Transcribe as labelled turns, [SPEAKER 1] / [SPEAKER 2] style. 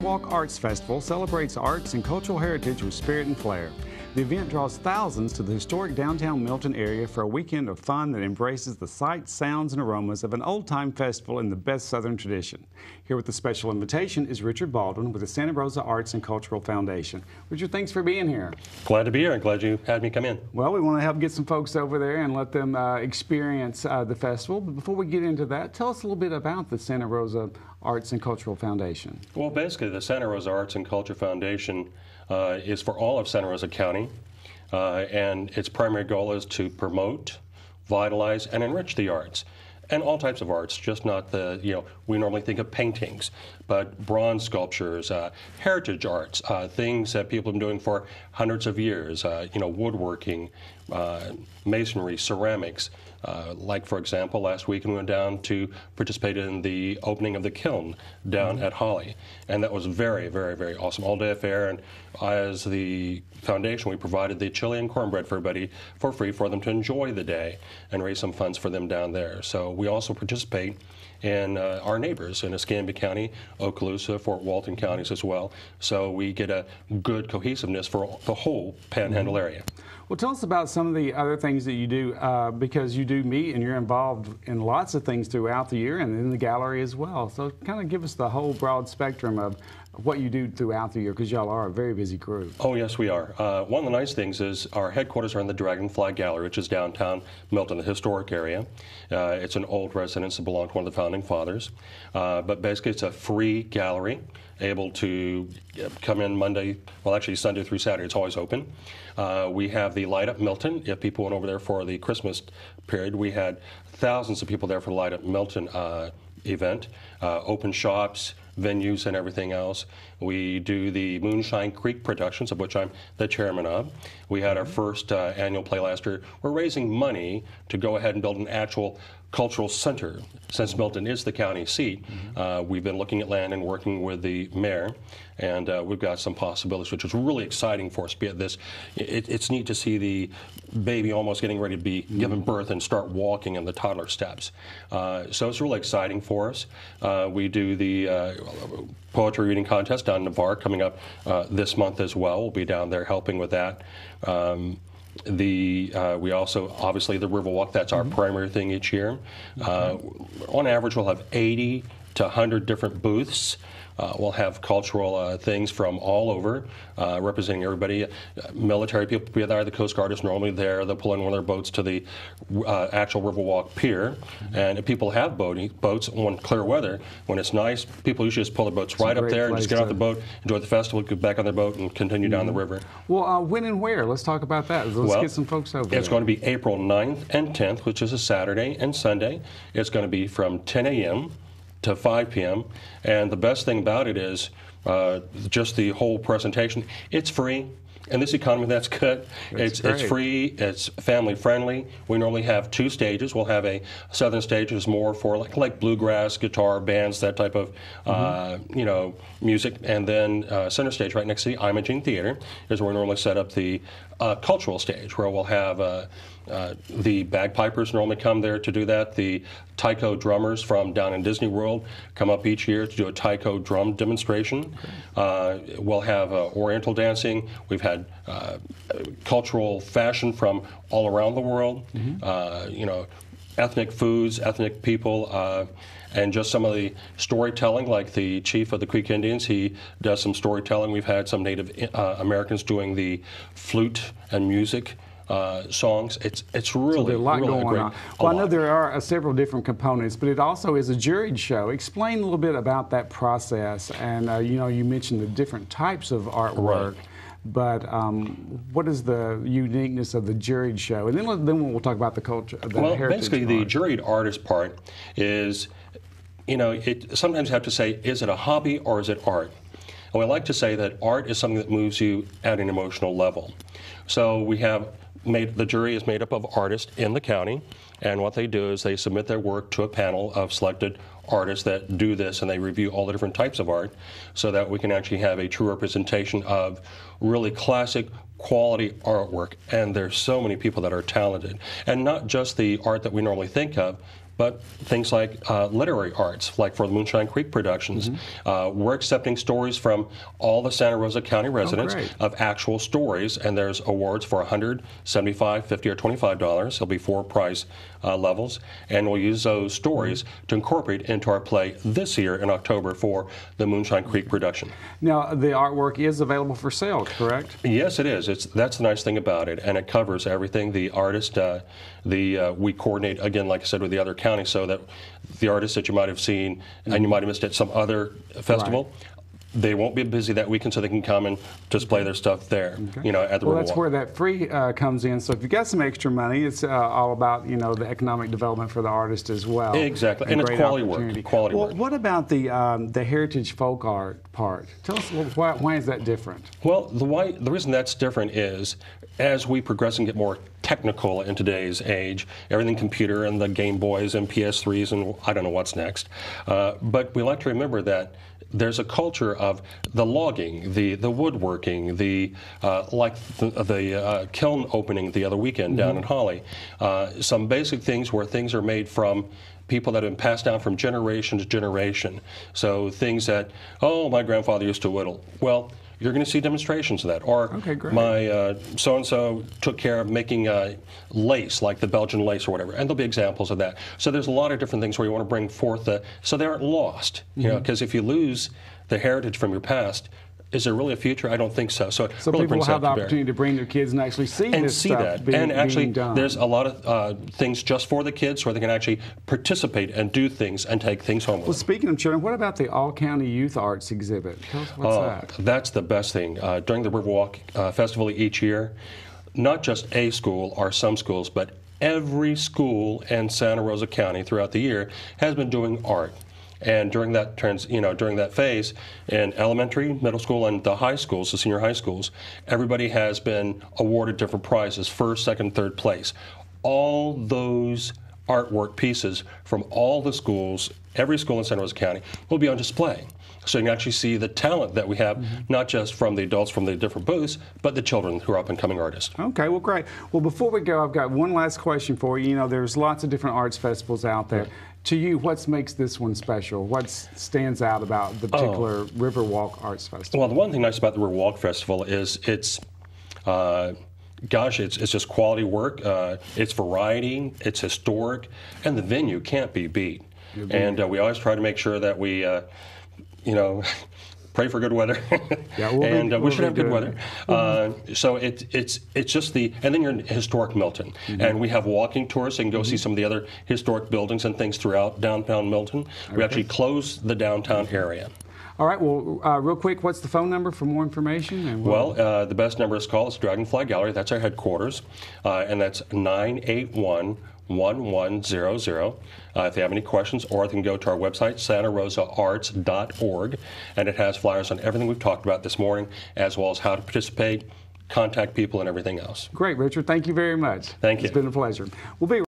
[SPEAKER 1] Riverwalk Arts Festival celebrates arts and cultural heritage with spirit and flair. The event draws thousands to the historic downtown Milton area for a weekend of fun that embraces the sights, sounds, and aromas of an old-time festival in the best Southern tradition. Here with the special invitation is Richard Baldwin with the Santa Rosa Arts and Cultural Foundation. Richard, thanks for being here.
[SPEAKER 2] Glad to be here and glad you had me come in.
[SPEAKER 1] Well, we want to help get some folks over there and let them experience the festival. But before we get into that, tell us a little bit about the Santa Rosa Arts and Cultural Foundation.
[SPEAKER 2] Well, basically, the Santa Rosa Arts and Culture Foundation is for all of Santa Rosa County, and its primary goal is to promote, vitalize, and enrich the arts. And all types of arts, just not the, we normally think of paintings, but bronze sculptures, heritage arts, things that people have been doing for hundreds of years, woodworking, masonry, ceramics. Like, for example, last week we went down to participate in the opening of the kiln down at Holly. And that was very, very, very awesome. All-day affair. And as the foundation, we provided the chili and cornbread for everybody for free for them to enjoy the day and raise some funds for them down there. So we also participate in our neighbors in Escambia County, Okaloosa, Fort Walton counties as well. So we get a good cohesiveness for the whole Panhandle area.
[SPEAKER 1] Well, tell us about some of the other things that you do, because you do meet and you're involved in lots of things throughout the year and in the gallery as well. So kind of give us the whole broad spectrum of what you do throughout the year, because y'all are a very busy group.
[SPEAKER 2] Oh, yes, we are. One of the nice things is our headquarters are in the Dragonfly Gallery, which is downtown Milton, the historic area. It's an old residence that belonged to one of the founding fathers. But basically, it's a free gallery, able to come in Monday, well, actually Sunday through Saturday. It's always open. We have the Light Up Milton. If people went over there for the Christmas period, we had thousands of people there for the Light Up Milton event, open shops, venues, and everything else. We do the Moonshine Creek productions, of which I'm the chairman of. We had our first annual play last year. We're raising money to go ahead and build an actual cultural center. Since Milton is the county seat, we've been looking at land and working with the mayor, and we've got some possibilities, which is really exciting for us. It's neat to see the baby almost getting ready to be given birth and start walking in the toddler steps. So it's really exciting for us. We do the poetry reading contest down in Navarre coming up this month as well. We'll be down there helping with that. We also, obviously, the Riverwalk, that's our primary thing each year. On average, we'll have 80 to 100 different booths. We'll have cultural things from all over, representing everybody. Military people will be there. The Coast Guard is normally there. They'll pull in one of their boats to the actual Riverwalk pier. And if people have boats on clear weather, when it's nice, people usually just pull their boats right up there and just get off the boat, enjoy the festival, get back on their boat, and continue down the river.
[SPEAKER 1] Well, when and where? Let's talk about that. Let's get some folks over there.
[SPEAKER 2] It's going to be April 9th and 10th, which is a Saturday and Sunday. It's going to be from 10 a.m. to 5 p.m. And the best thing about it is just the whole presentation. It's free. In this economy, that's good. It's free. It's family friendly. We normally have two stages. We'll have a southern stage that's more for like bluegrass, guitar, bands, that type of music, and then center stage right next to the Imaging Theater is where we normally set up the cultural stage, where we'll have the bagpipers normally come there to do that. The taiko drummers from down in Disney World come up each year to do a taiko drum demonstration. We'll have oriental dancing. We've had cultural fashion from all around the world. Ethnic foods, ethnic people, and just some of the storytelling, like the chief of the Creek Indians, he does some storytelling. We've had some Native Americans doing the flute and music songs. It's really,
[SPEAKER 1] there's a lot
[SPEAKER 2] really
[SPEAKER 1] going
[SPEAKER 2] great.
[SPEAKER 1] on. Well, I know there are several different components, but it also is a juried show. Explain a little bit about that process. And you mentioned the different types of artwork.
[SPEAKER 2] Right.
[SPEAKER 1] But what is the uniqueness of the juried show? And then we'll talk about the culture.
[SPEAKER 2] Well, basically, the juried artist part is, sometimes you have to say, is it a hobby or is it art? And we like to say that art is something that moves you at an emotional level. So we have the jury is made up of artists in the county, and what they do is they submit their work to a panel of selected artists that do this, and they review all the different types of art so that we can actually have a true representation of really classic quality artwork. And there's so many people that are talented, and not just the art that we normally think of, but things like literary arts, like for the Moonshine Creek productions. We're accepting stories from all the Santa Rosa County residents of actual stories, and there's awards for $100, $75, $50, or $25. There'll be 4 prize levels, and we'll use those stories to incorporate into our play this year in October for the Moonshine Creek production.
[SPEAKER 1] Now, the artwork is available for sale, correct?
[SPEAKER 2] Yes, it is. That's the nice thing about it, and it covers everything. The artist, we coordinate, again, like I said, with the other counties, so that the artists that you might have seen and you might have missed at some other festival, they won't be busy that weekend, so they can come and display their stuff there, you know, at the Riverwalk.
[SPEAKER 1] Well, that's where that free comes in. So if you've got some extra money, it's all about, you know, the economic development for the artist as well.
[SPEAKER 2] Exactly, and it's quality work. Quality work.
[SPEAKER 1] What about the heritage folk art part? Tell us, why is that different?
[SPEAKER 2] Well, the reason that's different is as we progress and get more technical in today's age, everything computer and the Game Boys and PS3s and I don't know what's next, but we like to remember that there's a culture of the logging, the woodworking, the kiln opening the other weekend down in Holly. Some basic things where things are made from people that have been passed down from generation to generation. So things that, oh, my grandfather used to whittle. Well, you're going to see demonstrations of that. Or my so-and-so took care of making lace, like the Belgian lace or whatever, and there'll be examples of that. So there's a lot of different things where you want to bring forth, so they aren't lost. You know, because if you lose the heritage from your past, is there really a future? I don't think so. So really
[SPEAKER 1] people will have the opportunity to bring their kids and actually see this stuff being done.
[SPEAKER 2] There's a lot of things just for the kids where they can actually participate and do things and take things home with them.
[SPEAKER 1] Speaking of children, what about the All-County Youth Arts exhibit? Tell us what's that.
[SPEAKER 2] That's the best thing. During the Riverwalk Festival each year, not just a school or some schools, but every school in Santa Rosa County throughout the year has been doing art. And during that during that phase in elementary, middle school, and the high schools, the senior high schools, everybody has been awarded different prizes, first, second, third place. All those artwork pieces from all the schools, every school in Santa Rosa County, will be on display. So you can actually see the talent that we have, not just from the adults from the different booths, but the children who are up-and-coming artists.
[SPEAKER 1] Okay, well, great. Well, before we go, I've got one last question for you. You know, there's lots of different arts festivals out there. To you, what makes this one special? What stands out about the particular Riverwalk Arts Festival?
[SPEAKER 2] Well, the one thing nice about the Riverwalk Festival is it's just quality work. It's variety, it's historic, and the venue can't be beat. And we always try to make sure that we, pray for good weather, we should have good weather. So it's just and then you're in historic Milton, and we have walking tours, so you can go see some of the other historic buildings and things throughout downtown Milton. We actually close the downtown area.
[SPEAKER 1] All right, well, real quick, what's the phone number for more information? And
[SPEAKER 2] the best number to call is Dragonfly Gallery. That's our headquarters, and that's 981-1100. If they have any questions, or they can go to our website, santarosaarts.org, and it has flyers on everything we've talked about this morning, as well as how to participate, contact people, and everything else.
[SPEAKER 1] Great, Richard. Thank you very much.
[SPEAKER 2] Thank you.
[SPEAKER 1] It's been a pleasure. We'll be